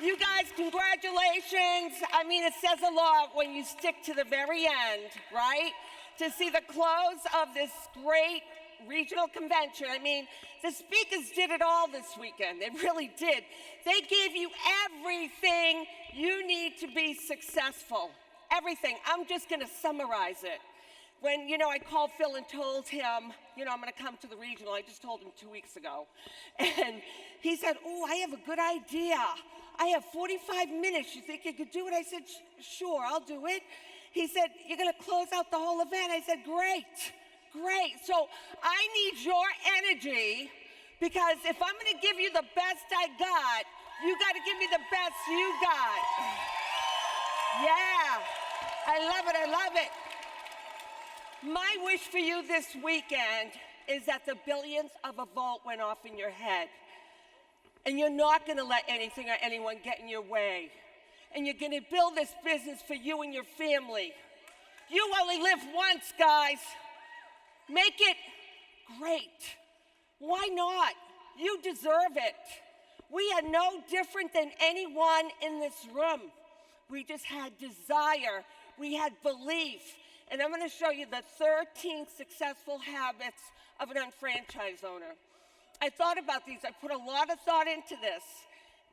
You guys, congratulations. I mean, it says a lot when you stick to the very end, right? To see the close of this great regional convention. I mean, the speakers did it all this weekend. They really did. They gave you everything you need to be successful. Everything. I'm just going to summarize it. When, I called Phil and told him, I'm going to come to the regional. I just told him 2 weeks ago. And he said, oh, I have a good idea. I have 45 minutes. You think you could do it? I said, sure, I'll do it. He said, you're going to close out the whole event. I said, great. So I need your energy, because if I'm going to give you the best I got, you got to give me the best you got. Yeah, I love it. My wish for you this weekend is that the billions of a vote went off in your head, and you're not going to let anything or anyone get in your way, and you're going to build this business for you and your family. You only live once, guys. Make it great. Why not? You deserve it. We are no different than anyone in this room. We just had desire. We had belief. And I'm going to show you the 13 successful habits of an unfranchised owner. I thought about these. I put a lot of thought into this.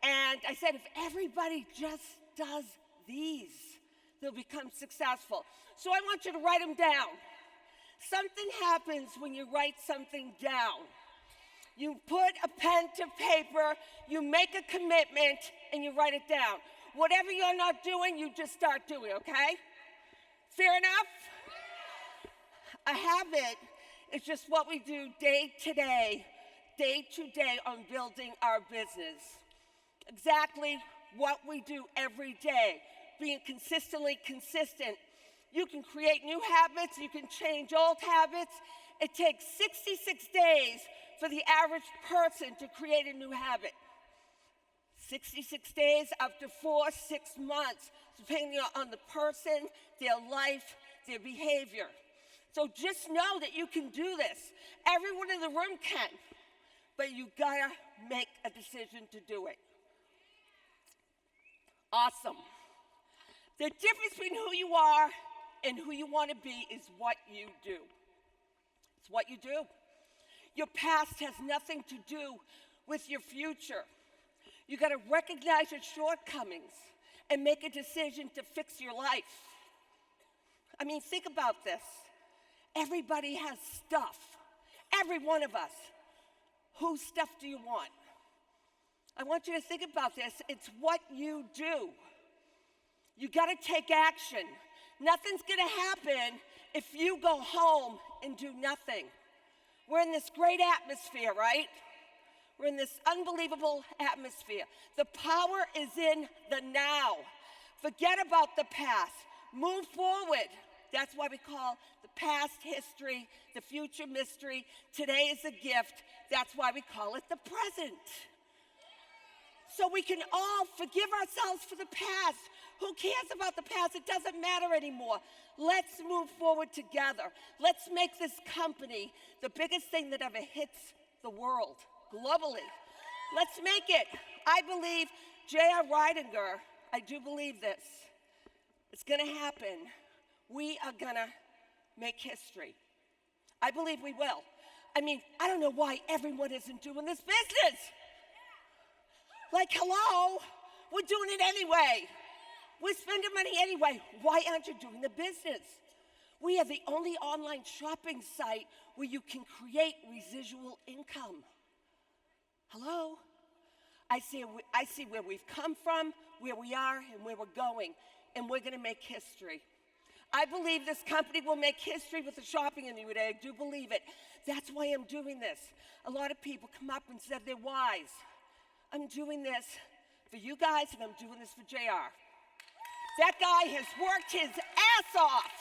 And I said, if everybody just does these, they'll become successful. So I want you to write them down. Something happens when you write something down. You put a pen to paper, you make a commitment, and you write it down. Whatever you're not doing, you just start doing, okay? Fair enough? A habit is just what we do day to day on building our business. Exactly what we do every day, being consistently consistent. You can create new habits, you can change old habits. It takes 66 days for the average person to create a new habit. 66 days up to 4-6 months, depending on the person, their life, their behavior. So just know that you can do this. Everyone in the room can, but you gotta make a decision to do it. Awesome. The difference between who you are and who you want to be is what you do. It's what you do. Your past has nothing to do with your future. You got to recognize your shortcomings and make a decision to fix your life. I mean, think about this. Everybody has stuff. Every one of us. Whose stuff do you want? I want you to think about this. It's what you do. You got to take action. Nothing's going to happen if you go home and do nothing. We're in this great atmosphere, right? We're in this unbelievable atmosphere. The power is in the now. Forget about the past. Move forward. That's why we call the past history, the future mystery. Today is a gift. That's why we call it the present. So we can all forgive ourselves for the past. Who cares about the past? It doesn't matter anymore. Let's move forward together. Let's make this company the biggest thing that ever hits the world globally. Let's make it. I believe J.R. Reidinger, I do believe this. It's going to happen. We are going to make history. I believe we will. I mean, I don't know why everyone isn't doing this business. Like, hello, we're doing it anyway. We're spending money anyway. Why aren't you doing the business? We are the only online shopping site where you can create residual income. Hello? I see where we've come from, where we are, and where we're going, and we're going to make history. I believe this company will make history with the shopping industry. I do believe it. That's why I'm doing this. A lot of people come up and said they're wise. I'm doing this for you guys, and I'm doing this for JR. That guy has worked his ass off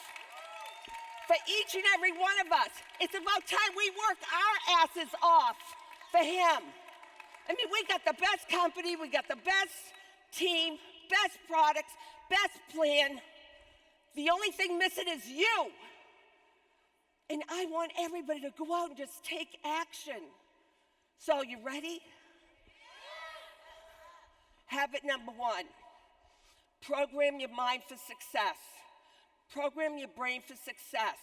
for each and every one of us. It's about time we worked our asses off for him. I mean, we got the best company, we got the best team, best products, best plan. The only thing missing is you. And I want everybody to go out and just take action. So, you ready? Habit number 1, program your mind for success. Program your brain for success.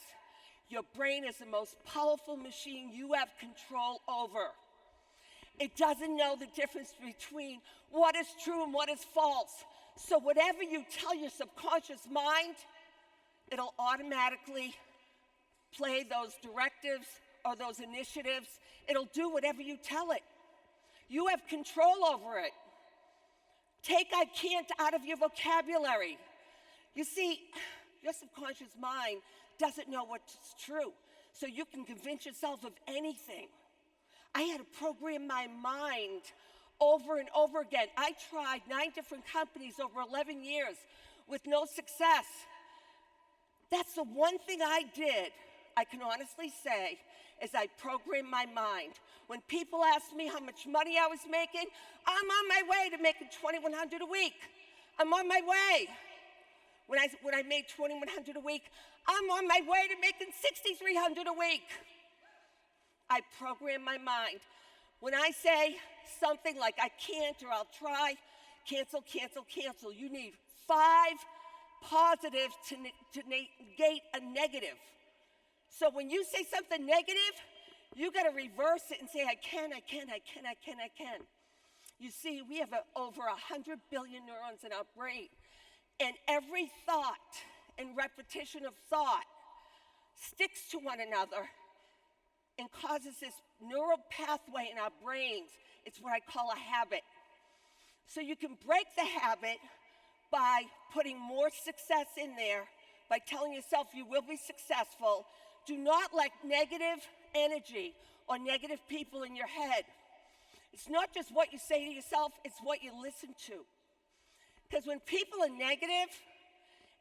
Your brain is the most powerful machine you have control over. It doesn't know the difference between what is true and what is false. So whatever you tell your subconscious mind, it'll automatically play those directives or those initiatives. It'll do whatever you tell it. You have control over it. Take "I can't" out of your vocabulary. You see, your subconscious mind doesn't know what's true, so you can convince yourself of anything. I had to program my mind over and over again. I tried 9 different companies over 11 years with no success. That's the one thing I did, I can honestly say, is I programmed my mind. When people asked me how much money I was making, I'm on my way to making $2,100 a week. I'm on my way. When I made $2,100 a week, I'm on my way to making $6,300 a week. I program my mind. When I say something like "I can't" or "I'll try," cancel, cancel, cancel. You need 5 positives to negate a negative. So when you say something negative, you got to reverse it and say "I can, I can, I can, I can, I can." You see, we have over 100 billion neurons in our brain, and every thought and repetition of thought sticks to one another and causes this neural pathway in our brains. It's what I call a habit. So you can break the habit by putting more success in there, by telling yourself you will be successful. Do not let negative energy or negative people in your head. It's not just what you say to yourself, it's what you listen to. Because when people are negative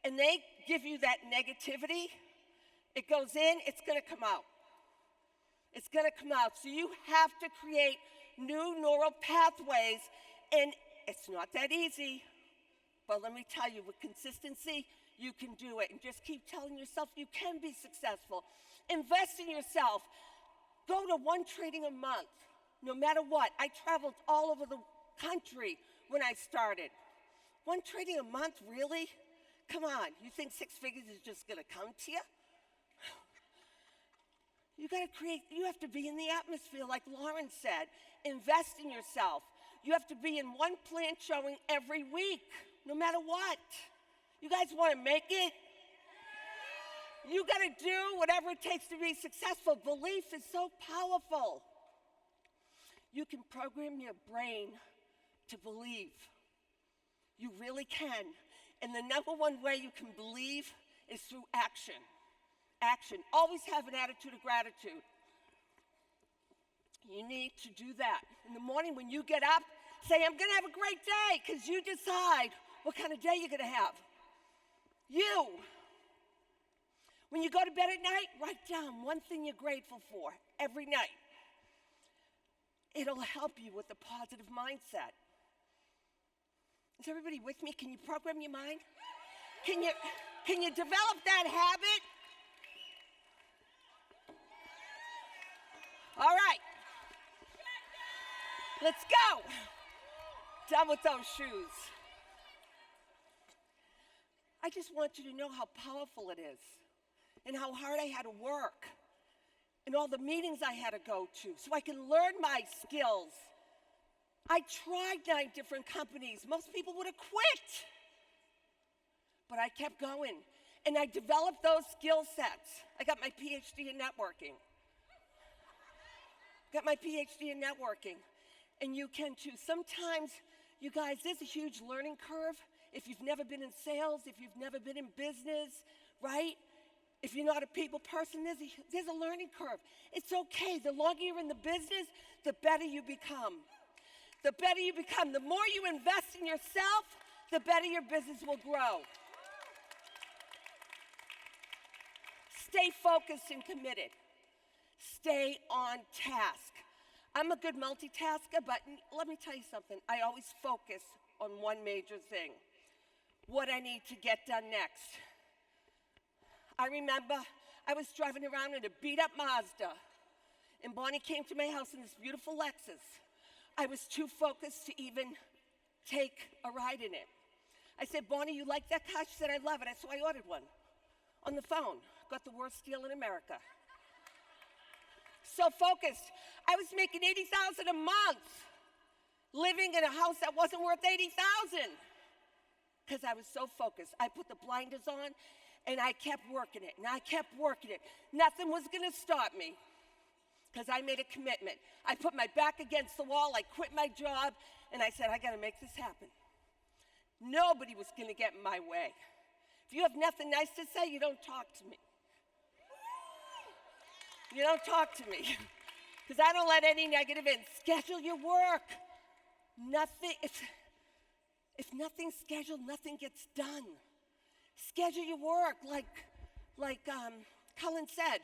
and they give you that negativity, it goes in, it's going to come out. It's going to come out. So you have to create new neural pathways, and it's not that easy. But let me tell you, with consistency, you can do it. And just keep telling yourself you can be successful. Invest in yourself. Go to 1 training a month, no matter what. I traveled all over the country when I started. 1 training a month, really? Come on, you think 6 figures is just going to come to you? You have to be in the atmosphere, like Lauren said. Invest in yourself. You have to be in 1 plant showing every week, no matter what. You guys want to make it? You got to do whatever it takes to be successful. Belief is so powerful. You can program your brain to believe. You really can. And the number 1 way you can believe is through action. Action. Always have an attitude of gratitude. You need to do that. In the morning when you get up, say, "I'm going to have a great day," because you decide what kind of day you're going to have. You. When you go to bed at night, write down 1 thing you're grateful for every night. It'll help you with a positive mindset. Is everybody with me? Can you program your mind? Can you develop that habit? All right. Let's go. Done with those shoes. I just want you to know how powerful it is and how hard I had to work and all the meetings I had to go to so I can learn my skills. I tried 9 different companies. Most people would have quit. But I kept going, and I developed those skill sets. I got my PhD in networking. And you can too. Sometimes, you guys, there's a huge learning curve. If you've never been in sales, if you've never been in business, right? If you're not a people person, there's a learning curve. It's okay. The longer you're in the business, the better you become. The better you become. The more you invest in yourself, the better your business will grow. Stay focused and committed. Stay on task. I'm a good multitasker, but let me tell you something. I always focus on 1 major thing, what I need to get done next. I remember I was driving around in a beat-up Mazda, and Bonnie came to my house in this beautiful Lexus. I was too focused to even take a ride in it. I said, Bonnie, you like that car? She said, I love it. So I ordered one on the phone. Got the worst deal in America. So focused. I was making $80,000 a month, living in a house that wasn't worth $80,000, because I was so focused. I put the blinders on, and I kept working it, and I kept working it. Nothing was going to stop me, because I made a commitment. I put my back against the wall. I quit my job, and I said, I got to make this happen. Nobody was going to get in my way. If you have nothing nice to say, you don't talk to me. You don't talk to me, because I don't let any negative in. Schedule your work. Nothing, if nothing's scheduled, nothing gets done. Schedule your work, like Cullen said.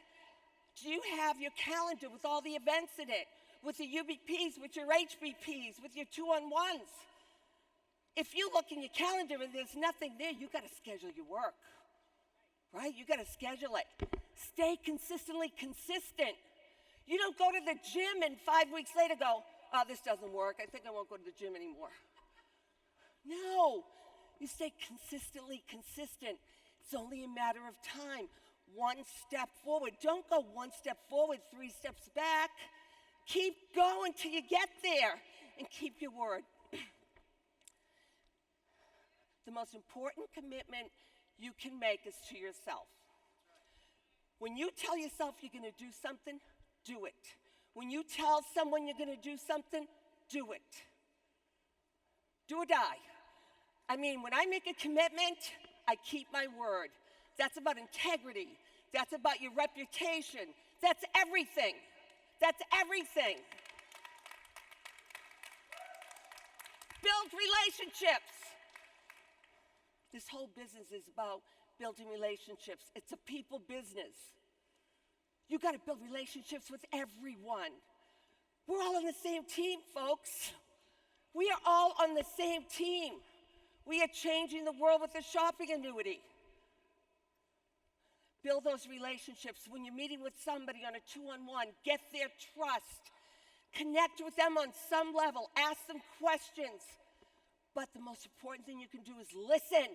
Do you have your calendar with all the events in it, with your UBPs, with your HBPs, with your 2-on-1s? If you look in your calendar and there's nothing there, you got to schedule your work, right? You got to schedule it. Stay consistently consistent. You don't go to the gym and 5 weeks later go, oh, this doesn't work. I think I won't go to the gym anymore. No, you stay consistently consistent. It's only a matter of time. One step forward. Don't go one step forward, 3 steps back. Keep going till you get there, and keep your word. The most important commitment you can make is to yourself. When you tell yourself you're going to do something, do it. When you tell someone you're going to do something, do it. Do or die. I mean, when I make a commitment, I keep my word. That's about integrity. That's about your reputation. That's everything. That's everything. Build relationships. This whole business is about building relationships. It's a people business. You got to build relationships with everyone. We're all on the same team, folks. We are all on the same team. We are changing the world with the shopping annuity. Build those relationships. When you're meeting with somebody on a 2-on-1, get their trust. Connect with them on some level. Ask them questions. But the most important thing you can do is listen.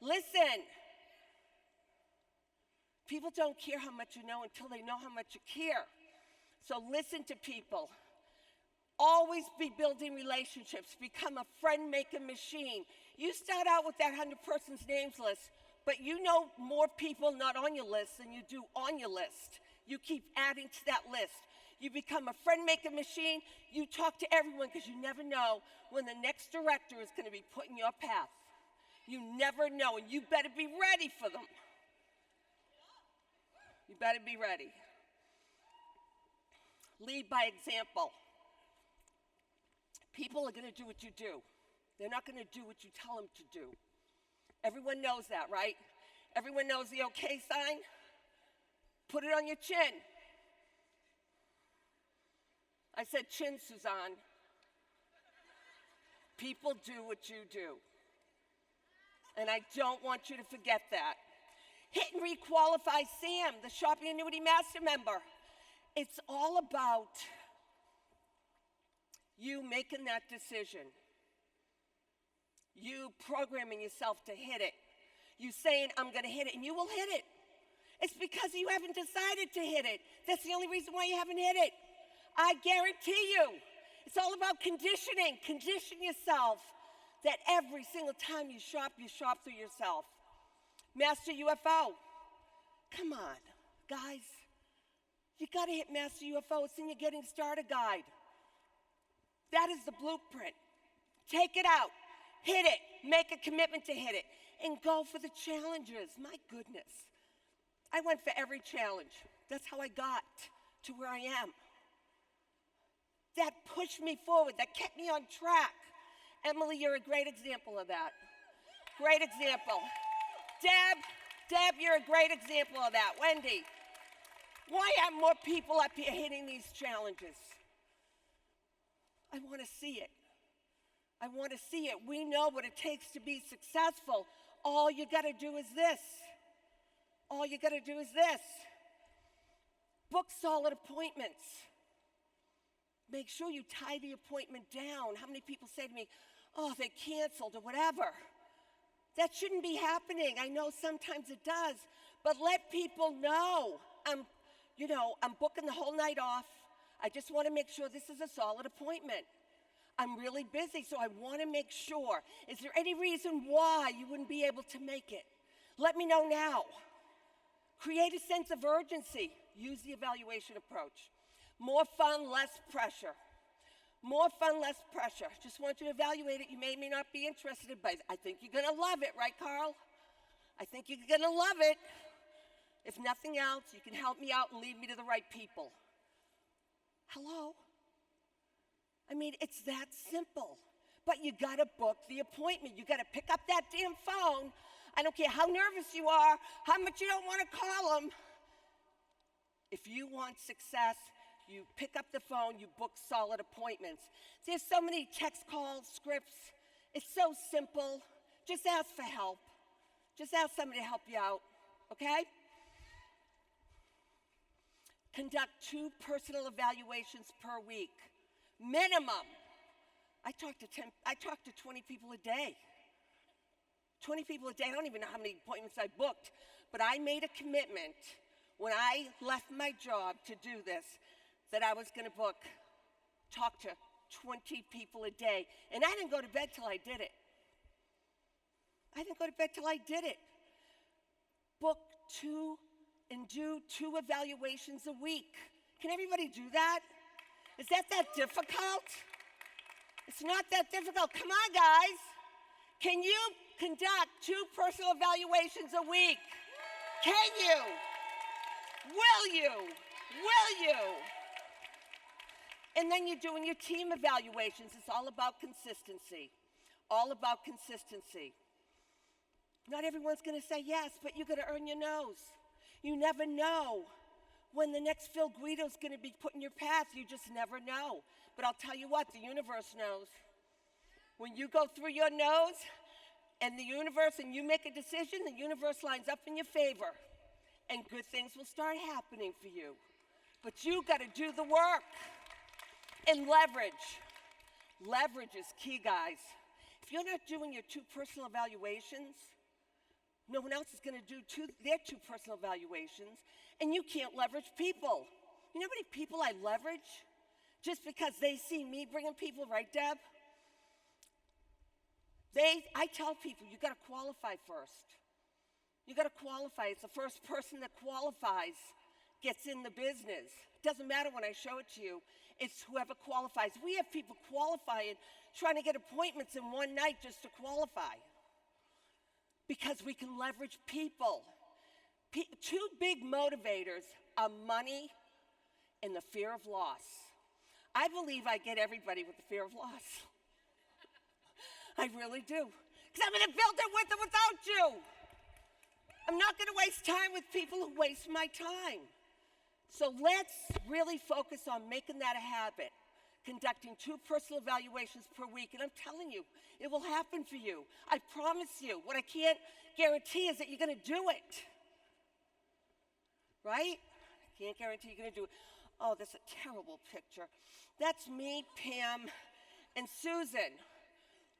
Listen. People don't care how much you know until they know how much you care. So listen to people. Always be building relationships. Become a friend-making machine. You start out with that 100 person's names list, but you know more people not on your list than you do on your list. You keep adding to that list. You become a friend-making machine. You talk to everyone, because you never know when the next director is going to be put in your path. You never know, and you better be ready for them. You better be ready. Lead by example. People are going to do what you do. They're not going to do what you tell them to do. Everyone knows that, right? Everyone knows the okay sign? Put it on your chin. I said chin, Suzanne. People do what you do. And I don't want you to forget that. Hit and requalify Sam, the Shopping Annuity Master member. It's all about you making that decision. You programming yourself to hit it. You saying, I'm going to hit it, and you will hit it. It's because you haven't decided to hit it. That's the only reason why you haven't hit it. I guarantee you. It's all about conditioning. Condition yourself that every single time you shop through yourself. Master UFO. Come on, guys. You got to hit Master UFO. It's in your Getting Started guide. That is the blueprint. Take it out. Hit it. Make a commitment to hit it. And go for the challenges. My goodness. I went for every challenge. That's how I got to where I am. That pushed me forward. That kept me on track. Emily, you're a great example of that. Great example. Deb, you're a great example of that. Wendy, why aren't more people up here hitting these challenges? I want to see it. I want to see it. We know what it takes to be successful. All you got to do is this. All you got to do is this. Book solid appointments. Make sure you tie the appointment down. How many people say to me, oh, they canceled or whatever. That shouldn't be happening. I know sometimes it does, but let people know. I'm booking the whole night off. I just want to make sure this is a solid appointment. I'm really busy, so I want to make sure. Is there any reason why you wouldn't be able to make it? Let me know now. Create a sense of urgency. Use the evaluation approach. More fun, less pressure. More fun, less pressure. Just want you to evaluate it. You may not be interested, but I think you're going to love it, right, Carl? I think you're going to love it. If nothing else, you can help me out and lead me to the right people. Hello? I mean, it's that simple. But you got to book the appointment. You got to pick up that damn phone. I don't care how nervous you are, how much you don't want to call them. If you want success, you pick up the phone, you book solid appointments. There's so many text calls, scripts. It's so simple. Just ask for help. Just ask somebody to help you out, okay? Conduct 2 personal evaluations per week, minimum. I talk to 20 people a day. 20 people a day. I don't even know how many appointments I booked, but I made a commitment when I left my job to do this, that I was going to talk to 20 people a day. And I didn't go to bed till I did it. I didn't go to bed till I did it. Book 2 and do 2 evaluations a week. Can everybody do that? Is that difficult? It's not that difficult. Come on, guys. Can you conduct 2 personal evaluations a week? Can you? Will you? Will you? And then you're doing your team evaluations. It's all about consistency. All about consistency. Not everyone's going to say yes, but you got to earn your nose. You never know when the next Phil Guido's going to be put in your path. You just never know. But I'll tell you what, the universe knows. When you go through your nose and the universe and you make a decision, the universe lines up in your favor. And good things will start happening for you. But you got to do the work. And leverage. Leverage is key, guys. If you're not doing your 2 personal evaluations, no one else is going to do their 2 personal evaluations, and you can't leverage people. You know how many people I leverage just because they see me bringing people, right, Deb? I tell people, you got to qualify first. You got to qualify. It's the first person that qualifies gets in the business. It doesn't matter when I show it to you. It's whoever qualifies. We have people qualifying, trying to get appointments in one night just to qualify. Because we can leverage people. 2 big motivators are money and the fear of loss. I believe I get everybody with the fear of loss. I really do. Because I'm going to build it with or without you. I'm not going to waste time with people who waste my time. So let's really focus on making that a habit. Conducting 2 personal evaluations per week. And I'm telling you, it will happen for you. I promise you. What I can't guarantee is that you're going to do it. Right? I can't guarantee you're going to do it. Oh, that's a terrible picture. That's me, Pam, and Susan.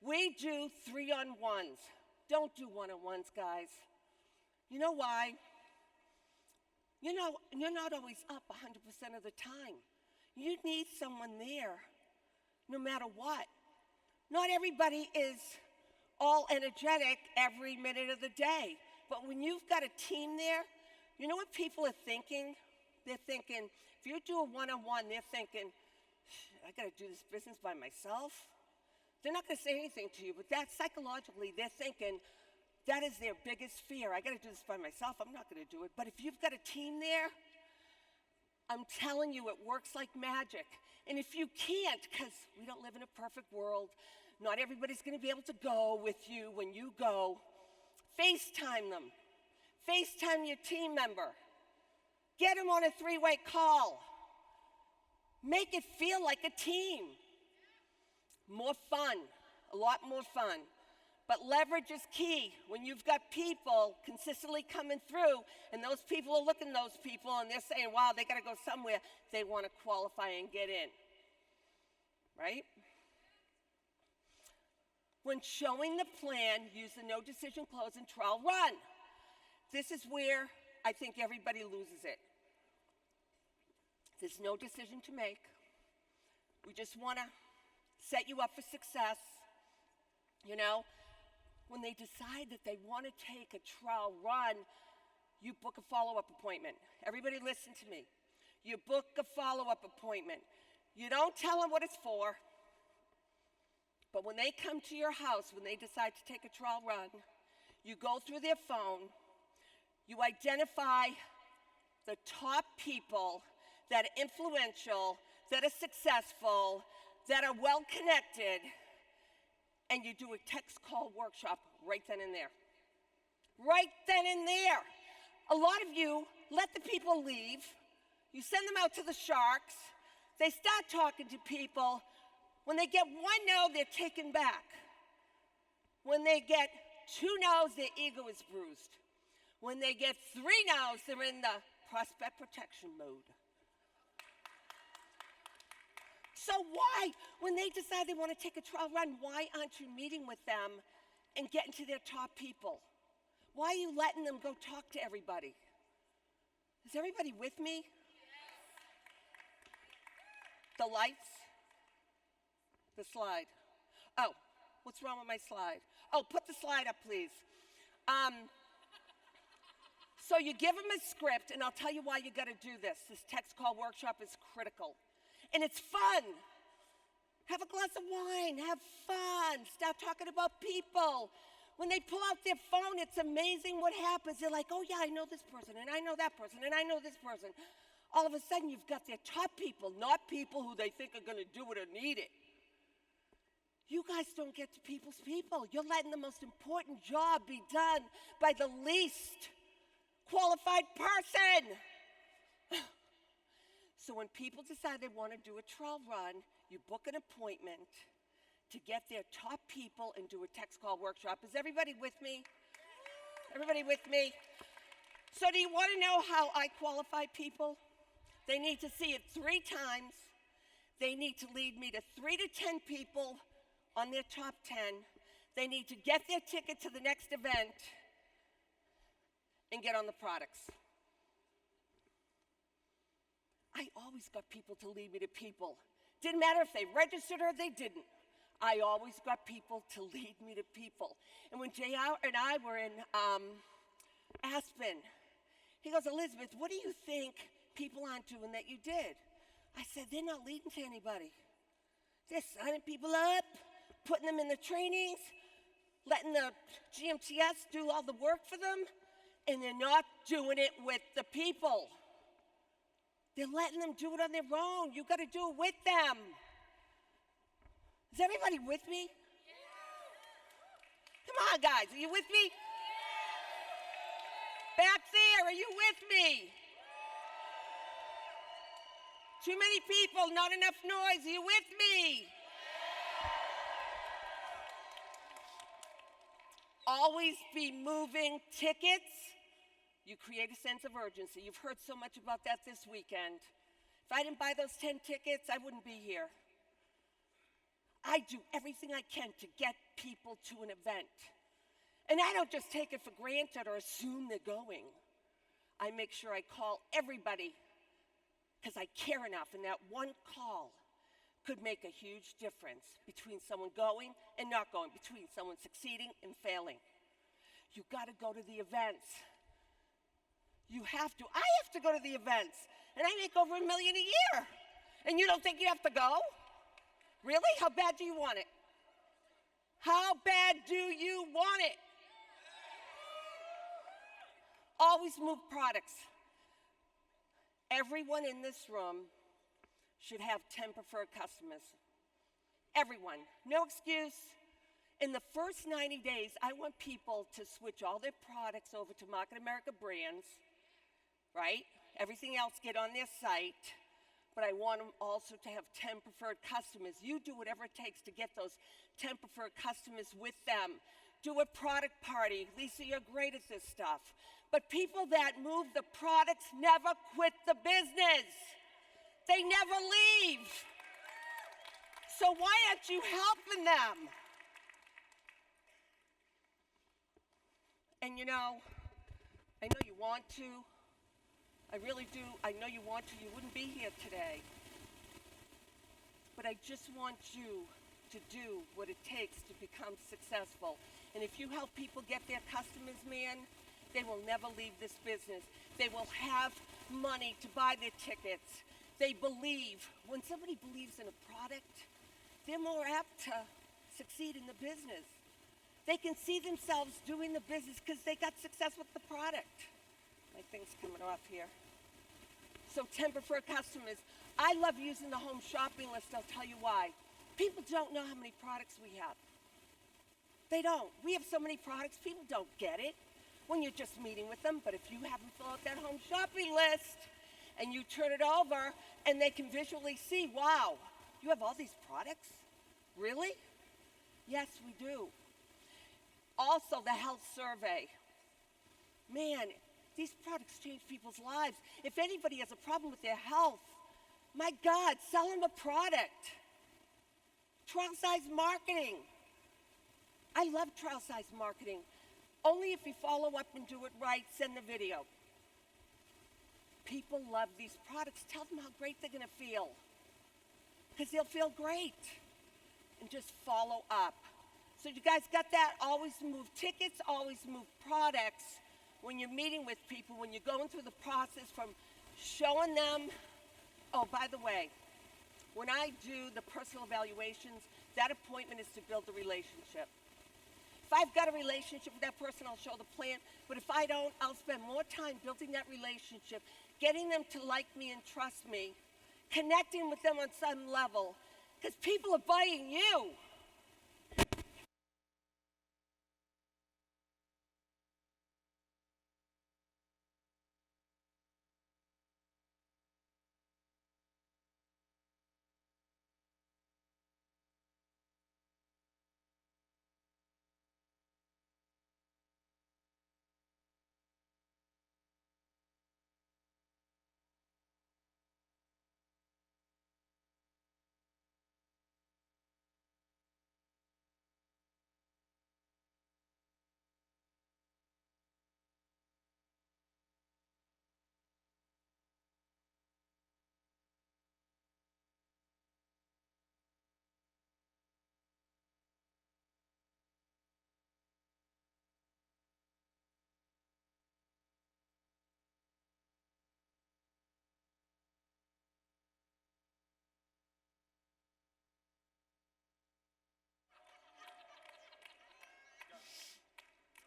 We do 3-on-1s. Don't do 1-on-1s, guys. You know why? You're not always up 100% of the time. You need someone there no matter what. Not everybody is all energetic every minute of the day. But when you've got a team there, you know what people are thinking? They're thinking, if you do a 1-on-1, they're thinking, I got to do this business by myself. They're not going to say anything to you, but that psychologically, they're thinking, that is their biggest fear. I got to do this by myself. I'm not going to do it. But if you've got a team there, I'm telling you, it works like magic. And if you can't, because we don't live in a perfect world, not everybody's going to be able to go with you when you go, FaceTime them. FaceTime your team member. Get them on a 3-way call. Make it feel like a team. More fun, a lot more fun. But leverage is key. When you've got people consistently coming through, and those people are looking at those people, and they're saying, wow, they got to go somewhere, they want to qualify and get in. Right? When showing the plan, use the no decision, close, and trial run. This is where I think everybody loses it. There's no decision to make. We just want to set you up for success. You know, when they decide that they want to take a trial run, you book a follow-up appointment. Everybody listen to me. You book a follow-up appointment. You don't tell them what it's for. But when they come to your house, when they decide to take a trial run, you go through their phone, you identify the top people that are influential, that are successful, that are well-connected, and you do a text call workshop right then and there. Right then and there. A lot of you let the people leave. You send them out to the sharks. They start talking to people. When they get one no, they're taken back. When they get two no's, their ego is bruised. When they get three no's, they're in the prospect protection mode. So why, when they decide they want to take a trial run, why aren't you meeting with them and getting to their top people? Why are you letting them go talk to everybody? Is everybody with me? The lights? The slide. Oh, what's wrong with my slide? Oh, put the slide up, please. So you give them a script, and I'll tell you why you got to do this. This text call workshop is critical. And it's fun. Have a glass of wine, have fun, start talking about people. When they pull out their phone, it's amazing what happens. They're like, oh yeah, I know this person, and I know that person, and I know this person. All of a sudden, you've got their top people, not people who they think are gonna do it or need it. You guys don't get to people's people. You're letting the most important job be done by the least qualified person. So when people decide they want to do a trial run, you book an appointment to get their top people and do a text call workshop. Is everybody with me? Everybody with me? So do you want to know how I qualify people? They need to see it 3 times. They need to lead me to 3 to 10 people on their top 10. They need to get their ticket to the next event and get on the products. I always got people to lead me to people. Didn't matter if they registered or they didn't. I always got people to lead me to people. And when JR and I were in Aspen, he goes, Elizabeth, what do you think people aren't doing that you did? I said, they're not leading to anybody. They're signing people up, putting them in the trainings, letting the GMTSS do all the work for them, and they're not doing it with the people. They're letting them do it on their own. You got to do it with them. Is everybody with me? Come on, guys. Are you with me? Back there, are you with me? Too many people, not enough noise. Are you with me? Always be moving tickets. You create a sense of urgency. You've heard so much about that this weekend. If I didn't buy those 10 tickets, I wouldn't be here. I do everything I can to get people to an event. And I don't just take it for granted or assume they're going. I make sure I call everybody because I care enough, and that one call could make a huge difference between someone going and not going, between someone succeeding and failing. You got to go to the events. You have to. I have to go to the events, and I make over $1 million a year. And you don't think you have to go? Really? How bad do you want it? How bad do you want it? Always move products. Everyone in this room should have 10 preferred customers. Everyone. No excuse. In the first 90 days, I want people to switch all their products over to Market America brands, right? Everything else get on their site, but I want them also to have 10 preferred customers. You do whatever it takes to get those 10 preferred customers with them. Do a product party. Lisa, you're great at this stuff. But people that move the products never quit the business. They never leave. So why aren't you helping them? And you know, I know you want to. I really do. I know you want to. You wouldn't be here today. But I just want you to do what it takes to become successful. And if you help people get their customers, man, they will never leave this business. They will have money to buy their tickets. They believe. When somebody believes in a product, they're more apt to succeed in the business. They can see themselves doing the business because they got success with the product. My thing's coming off here. So 10 preferred customers. I love using the home shopping list. I'll tell you why. People don't know how many products we have. They don't. We have so many products, people don't get it when you're just meeting with them. But if you have them fill out that home shopping list and you turn it over and they can visually see, wow, you have all these products? Really? Yes, we do. Also, the health survey. Man, these products change people's lives. If anybody has a problem with their health, my God, sell them a product. Trial size marketing. I love trial size marketing. Only if you follow up and do it right, send the video. People love these products. Tell them how great they're going to feel. Because they'll feel great. And just follow up. So you guys got that? Always move tickets, always move products. When you're meeting with people, when you're going through the process from showing them. Oh, by the way, when I do the personal evaluations, that appointment is to build a relationship. If I've got a relationship with that person, I'll show the plan. But if I don't, I'll spend more time building that relationship, getting them to like me and trust me, connecting with them on some level. Because people are buying you.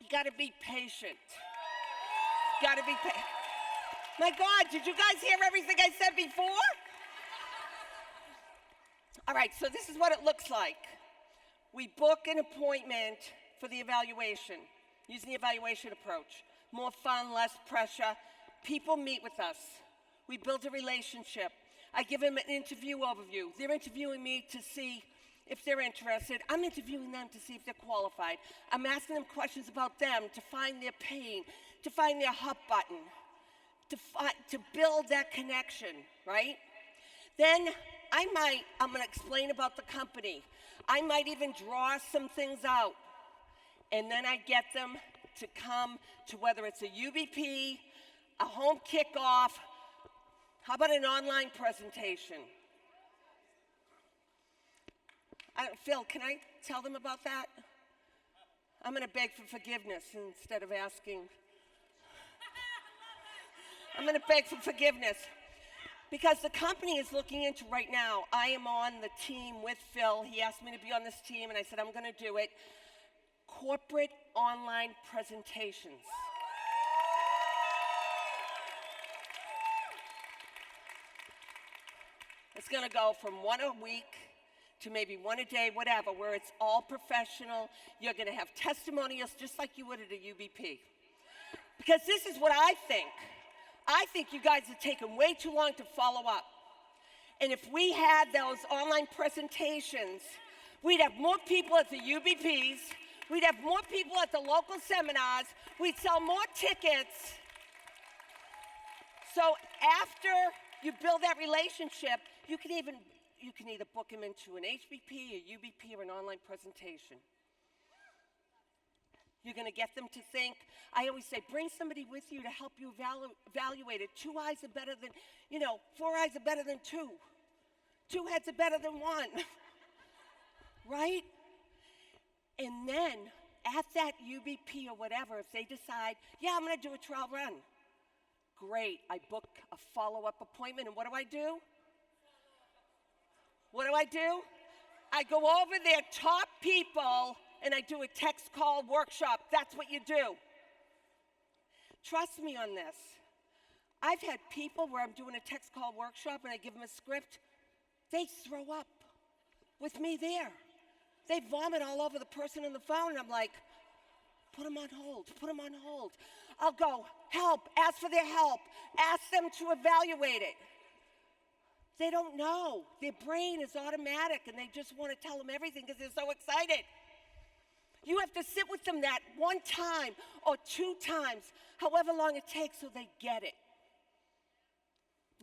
You got to be patient. Got to be patient. My God, did you guys hear everything I said before? All right, so this is what it looks like. We book an appointment for the evaluation, using the evaluation approach. More fun, less pressure. People meet with us. We build a relationship. I give them an interview overview. They're interviewing me to see if they're interested. I'm interviewing them to see if they're qualified. I'm asking them questions about them to find their pain, to find their hot button, to build that connection, right? Then I'm going to explain about the company. I might even draw some things out. And then I get them to come to whether it's a UBP, a home kickoff, how about an online presentation? Phil, can I tell them about that? I'm going to beg for forgiveness instead of asking. I'm going to beg for forgiveness because the company is looking into right now. I am on the team with Phil. He asked me to be on this team, and I said, I'm going to do it. Corporate online presentations. It's going to go from one a week to maybe one a day, whatever, where it's all professional. You're going to have testimonials just like you would at a UBP. Because this is what I think. I think you guys are taking way too long to follow up. And if we had those online presentations, we'd have more people at the UBPs, we'd have more people at the local seminars, we'd sell more tickets. So after you build that relationship, you can either book them into an HBP, a UBP, or an online presentation. You're going to get them to think. I always say, bring somebody with you to help you evaluate it. 2 eyes are better than, 4 eyes are better than 2. 2 heads are better than 1. Right? And then, at that UBP or whatever, if they decide, yeah, I'm going to do a trial run. Great. I book a follow-up appointment, and what do? What do? I go over their top people, and I do a text call workshop. That's what you do. Trust me on this. I've had people where I'm doing a text call workshop, and I give them a script. They throw up with me there. They vomit all over the person on the phone, and I'm like, put them on hold, put them on hold. I'll go, help, ask for their help, ask them to evaluate it. They don't know. Their brain is automatic, and they just want to tell them everything because they're so excited. You have to sit with them that 1 time or 2 times, however long it takes, so they get it.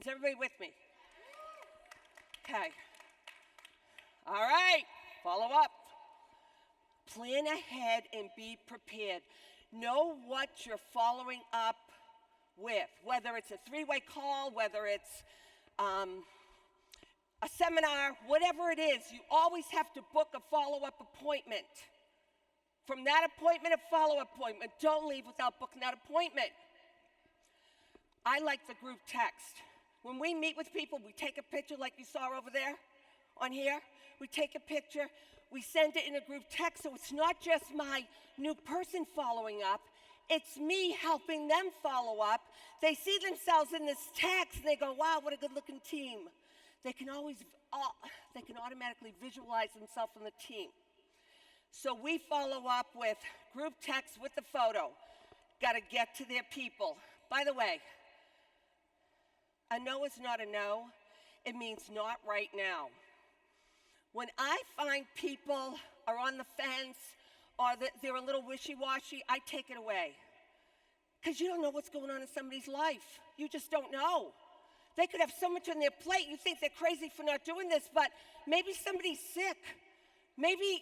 Is everybody with me? Okay. All right. Follow up. Plan ahead and be prepared. Know what you're following up with, whether it's a 3-way call, whether it's a seminar, whatever it is. You always have to book a follow-up appointment. From that appointment, a follow-up appointment. Don't leave without booking that appointment. I like the group text. When we meet with people, we take a picture like you saw over there on here. We take a picture, we send it in a group text, so it's not just my new person following up, it's me helping them follow up. They see themselves in this text, and they go, wow, what a good-looking team. They can automatically visualize themselves in the team. So we follow up with group text with the photo. Got to get to their people. By the way, a no is not a no. It means not right now. When I find people are on the fence or that they're a little wishy-washy, I take it away. Because you don't know what's going on in somebody's life. You just don't know. They could have so much on their plate, you think they're crazy for not doing this, but maybe somebody's sick. Maybe,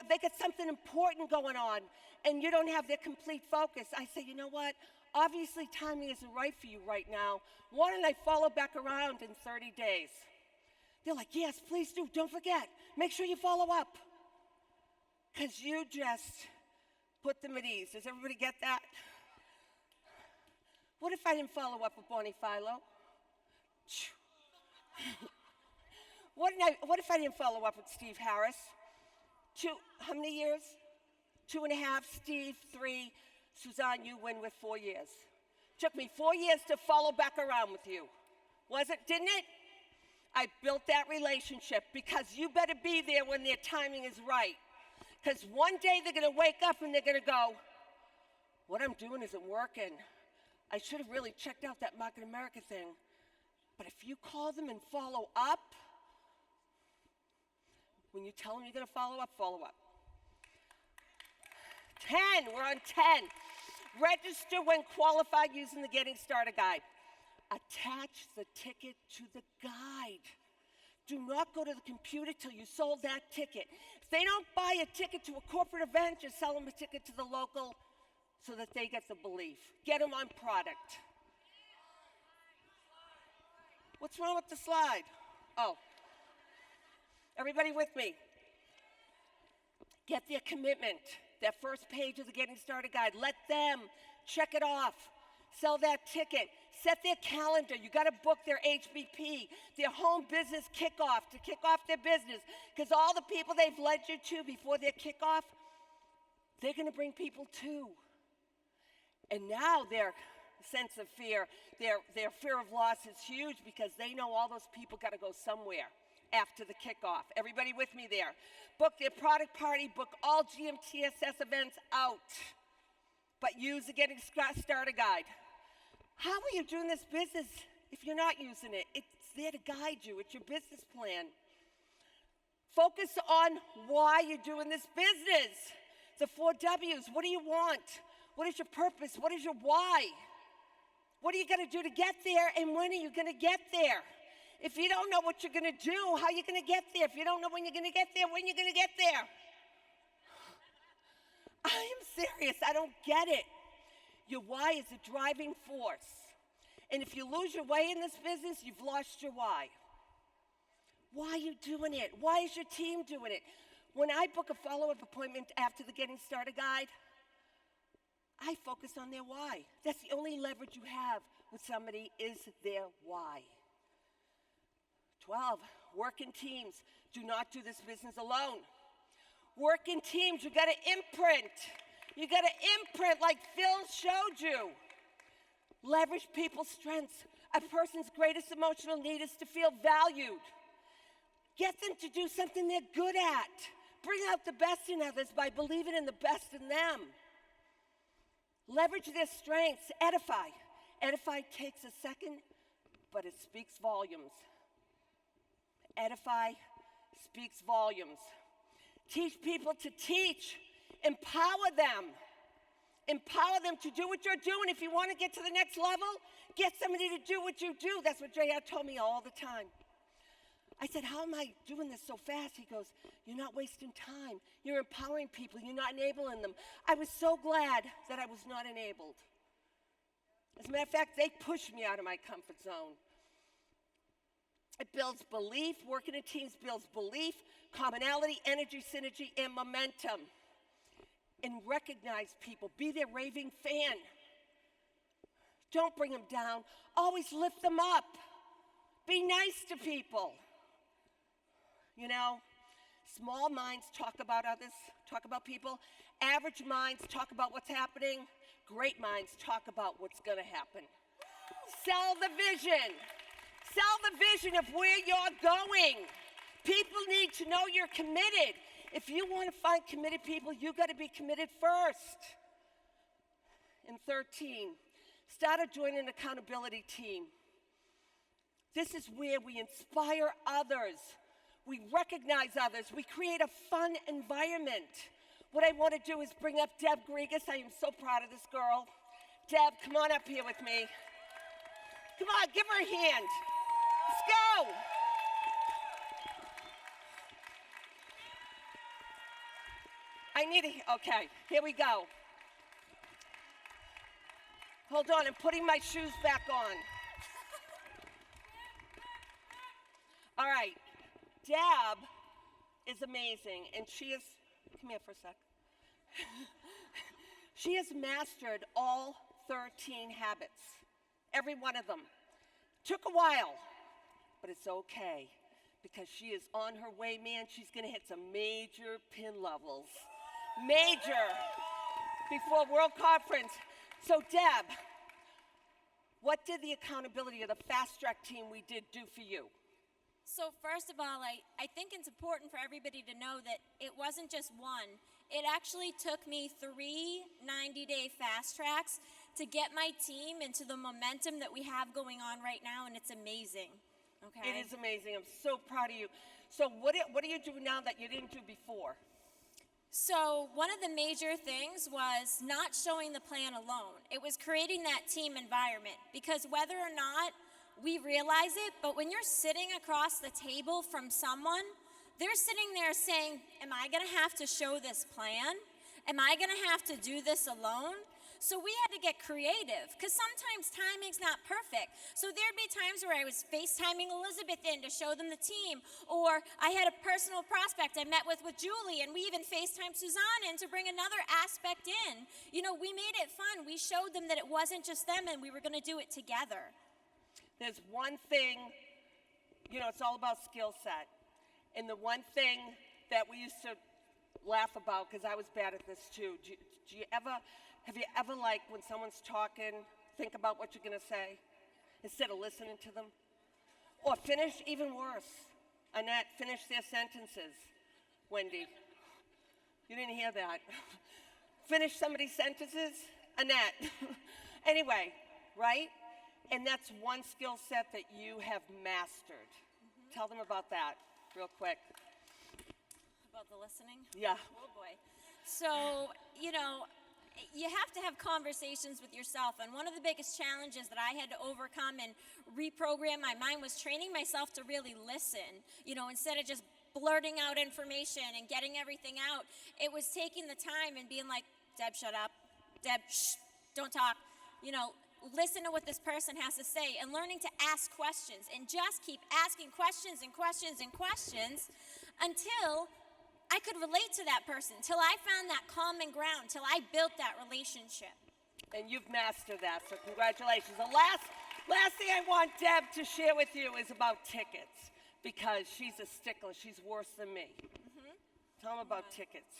they got something important going on, and you don't have their complete focus. I say, you know what? Obviously, timing isn't right for you right now. Why don't I follow back around in 30 days? They're like, yes, please do. Don't forget. Make sure you follow up. Because you just put them at ease. Does everybody get that? What if I didn't follow up with Bonnie Philo? What if I didn't follow up with Steve Harris? How many years? 2.5, Steve, 3, Suzanne, you win with 4 years. Took me 4 years to follow back around with you. Didn't it? I built that relationship because you better be there when their timing is right. Because one day they're going to wake up and they're going to go, what I'm doing isn't working. I should have really checked out that Market America thing. But if you call them and follow up, when you tell them you're going to follow up, follow up. 10, we're on 10. Register when qualified using the Getting Started Guide. Attach the ticket to the guide. Do not go to the computer till you sold that ticket. If they don't buy a ticket to a corporate event, just sell them a ticket to the local so that they get the belief. Get them on product. What's wrong with the slide? Oh. Everybody with me? Get their commitment. That first page of the Getting Started Guide. Let them check it off. Sell that ticket. Set their calendar. You got to book their HBP, their home business kickoff, to kick off their business. Because all the people they've led you to before their kickoff, they're going to bring people too. And now their sense of fear, their fear of loss is huge because they know all those people got to go somewhere after the kickoff. Everybody with me there? Book their product party, book all GMTSS events out. But use the Getting Started Guide. How are you doing this business if you're not using it? It's there to guide you. It's your business plan. Focus on why you're doing this business. The 4 W's. What do you want? What is your purpose? What is your why? What are you going to do to get there, and when are you going to get there? If you don't know what you're going to do, how are you going to get there? If you don't know when you're going to get there, when you're going to get there? I am serious. I don't get it. Your why is a driving force. And if you lose your way in this business, you've lost your why. Why are you doing it? Why is your team doing it? When I book a follow-up appointment after the Getting Started guide, I focus on their why. That's the only leverage you have with somebody is their why. 12, work in teams. Do not do this business alone. Work in teams. You got to imprint. You got to imprint like Phil showed you. Leverage people's strengths. A person's greatest emotional need is to feel valued. Get them to do something they're good at. Bring out the best in others by believing in the best in them. Leverage their strengths. Edify. Edify takes a second, but it speaks volumes. Edify speaks volumes. Teach people to teach. Empower them. Empower them to do what you're doing. If you want to get to the next level, get somebody to do what you do. That's what JR told me all the time. I said, how am I doing this so fast? He goes, you're not wasting time. You're empowering people. You're not enabling them. I was so glad that I was not enabled. As a matter of fact, they pushed me out of my comfort zone. It builds belief. Working in teams builds belief, commonality, energy, synergy, and momentum. And recognize people. Be their raving fan. Don't bring them down. Always lift them up. Be nice to people. You know, small minds talk about others, talk about people. Average minds talk about what's happening. Great minds talk about what's going to happen. Sell the vision. Sell the vision of where you're going. People need to know you're committed. If you want to find committed people, you got to be committed first. And 13, start a joint and accountability team. This is where we inspire others. We recognize others. We create a fun environment. What I want to do is bring up Deb Grigas. I am so proud of this girl. Deb, come on up here with me. Come on, give her a hand. Let's go. Okay, here we go. Hold on, I'm putting my shoes back on. All right, Deb is amazing, and she is, come here for a sec. She has mastered all 13 habits, every one of them. Took a while, but it's okay, because she is on her way, man. She's gonna hit some major pin levels. Major, before World Conference. So Deb, what did the accountability of the Fast Track team we did do for you? So first of all, I think it's important for everybody to know that it wasn't just one. It actually took me 3 90-day fast tracks to get my team into the momentum that we have going on right now, and it's amazing. Okay? It is amazing. I'm so proud of you. So what do you do now that you didn't do before? So one of the major things was not showing the plan alone. It was creating that team environment, because whether or not we realize it, but when you're sitting across the table from someone, they're sitting there saying, am I gonna have to show this plan? Am I gonna have to do this alone? So we had to get creative, because sometimes timing's not perfect. So there'd be times where I was FaceTiming Elizabeth in to show them the team, or I had a personal prospect I met with Julie, and we even FaceTimed Suzanne in to bring another aspect in. You know, we made it fun. We showed them that it wasn't just them, and we were gonna do it together. There's one thing, you know, it's all about skill set. And the one thing that we used to laugh about, because I was bad at this too, have you ever, like, when someone's talking, think about what you're gonna say instead of listening to them? Or finish, even worse, Annette, finish their sentences. Wendy, you didn't hear that. Finish somebody's sentences, Annette. Anyway, right? And that's one skill set that you have mastered. Tell them about that real quick. About the listening? Yeah. Oh boy. So, you know, you have to have conversations with yourself, and one of the biggest challenges that I had to overcome and reprogram my mind was training myself to really listen, you know, instead of just blurting out information and getting everything out. It was taking the time and being like, Deb, shut up. Deb, shh, don't talk. You know, listen to what this person has to say, and learning to ask questions and just keep asking questions and questions and questions until I could relate to that person, till I found that common ground, till I built that relationship. And you've mastered that, so congratulations. The last thing I want Deb to share with you is about tickets, because she's a stickler. She's worse than me. Tell them about tickets.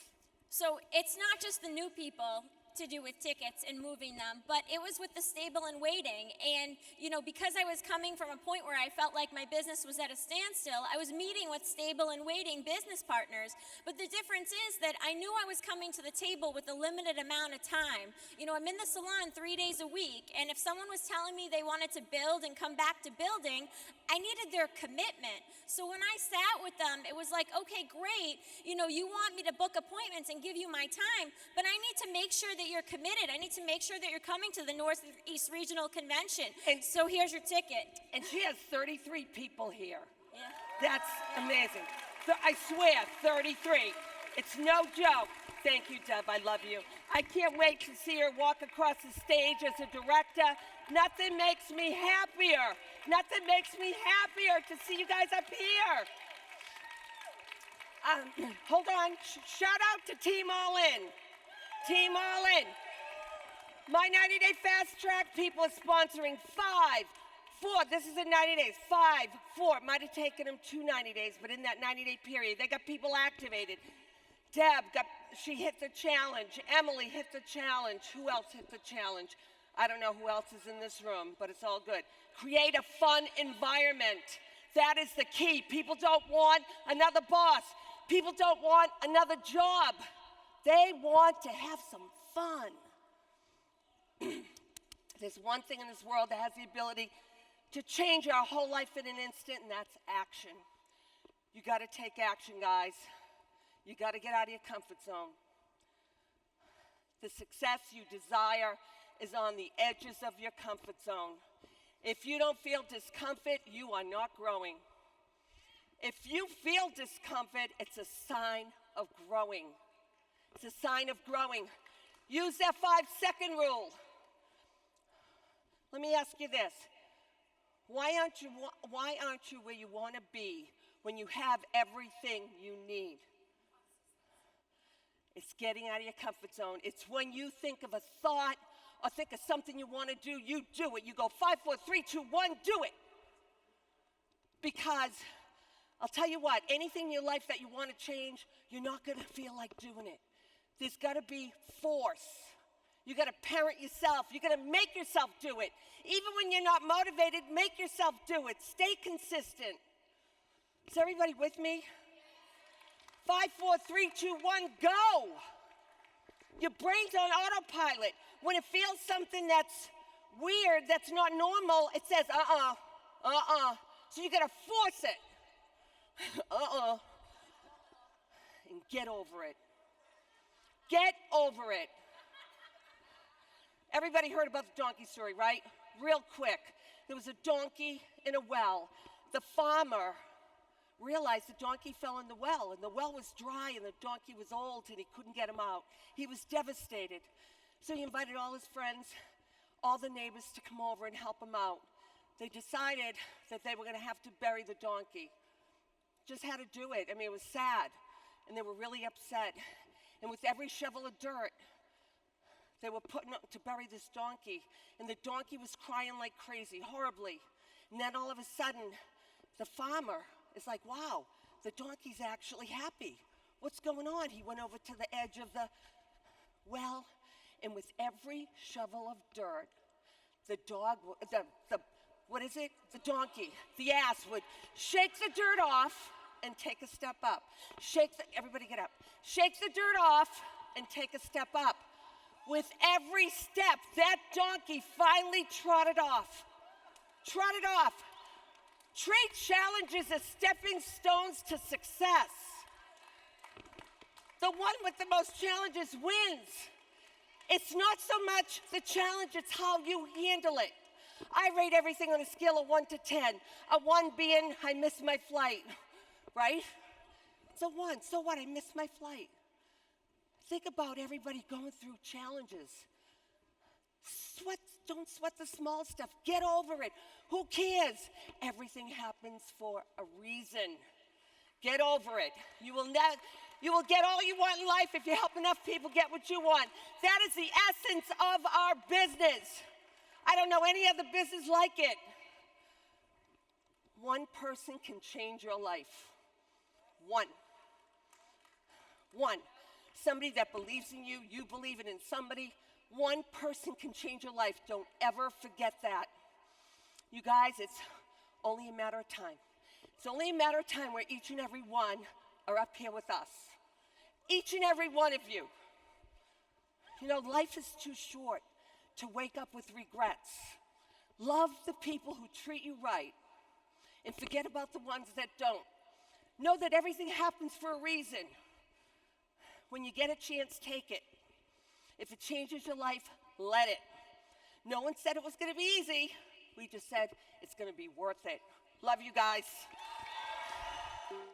So it's not just the new people to do with tickets and moving them, but it was with the stable and waiting. And, you know, because I was coming from a point where I felt like my business was at a standstill, I was meeting with stable and waiting business partners. But the difference is that I knew I was coming to the table with a limited amount of time. You know, I'm in the salon 3 days a week, and if someone was telling me they wanted to build and come back to building, I needed their commitment. So when I sat with them, it was like, okay, great, you know, you want me to book appointments and give you my time, but I need to make sure that you're committed. I need to make sure that you're coming to the Northeast Regional Convention. And so here's your ticket. And she has 33 people here. Yeah. That's amazing. I swear, 33. It's no joke. Thank you, Deb. I love you. I can't wait to see her walk across the stage as a director. Nothing makes me happier. Nothing makes me happier to see you guys up here. Hold on. Shout out to Team All In. Team All In. My 90-day fast track people are sponsoring 5, 4. This is in 90 days. 5, 4. It might have taken them 2 90 days, but in that 90-day period, they got people activated. Deb she hit the challenge. Emily hit the challenge. Who else hit the challenge? I don't know who else is in this room, but it's all good. Create a fun environment. That is the key. People don't want another boss. People don't want another job. They want to have some fun. There's one thing in this world that has the ability to change our whole life in an instant, and that's action. You got to take action, guys. You got to get out of your comfort zone. The success you desire is on the edges of your comfort zone. If you don't feel discomfort, you are not growing. If you feel discomfort, it's a sign of growing. It's a sign of growing. Use that 5-second rule. Let me ask you this. Why aren't you where you want to be when you have everything you need? It's getting out of your comfort zone. It's when you think of a thought or think of something you want to do, you do it. You go 5, 4, 3, 2, 1, do it. Because I'll tell you what, anything in your life that you want to change, you're not going to feel like doing it. There's got to be force. You got to parent yourself. You got to make yourself do it. Even when you're not motivated, make yourself do it. Stay consistent. Is everybody with me? 5, 4, 3, 2, 1, go. Your brain's on autopilot. When it feels something that's weird, that's not normal, it says, So you got to force it. And get over it. Get over it. Everybody heard about the donkey story, right? Real quick. There was a donkey in a well. The farmer realized the donkey fell in the well, and the well was dry, and the donkey was old, and he couldn't get him out. He was devastated. So he invited all his friends, all the neighbors to come over and help him out. They decided that they were going to have to bury the donkey. Just had to do it. I mean, it was sad, and they were really upset. And with every shovel of dirt, they were putting up to bury this donkey, and the donkey was crying like crazy, horribly. And then all of a sudden, the farmer is like, wow, the donkey's actually happy. What's going on? He went over to the edge of the well, and with every shovel of dirt, the donkey, the ass would shake the dirt off and take a step up. Everybody get up. Shake the dirt off and take a step up. With every step, that donkey finally trotted off. Trotted off. Treat challenges as stepping stones to success. The one with the most challenges wins. It's not so much the challenge, it's how you handle it. I rate everything on a scale of 1 to 10. A 1 being, I missed my flight, right? It's a 1, so what, I missed my flight. think about everybody going through challenges. Don't sweat the small stuff. Get over it. Who cares? Everything happens for a reason. Get over it. You will get all you want in life if you help enough people get what you want. That is the essence of our business. I don't know any other business like it. One person can change your life. One. Somebody that believes in you, you believe in somebody. One person can change your life. Don't ever forget that. You guys, it's only a matter of time. It's only a matter of time where each and every one are up here with us. Each and every one of you. You know, life is too short to wake up with regrets. Love the people who treat you right and forget about the ones that don't. Know that everything happens for a reason. When you get a chance, take it. If it changes your life, let it. No one said it was going to be easy. We just said it's going to be worth it. Love you guys.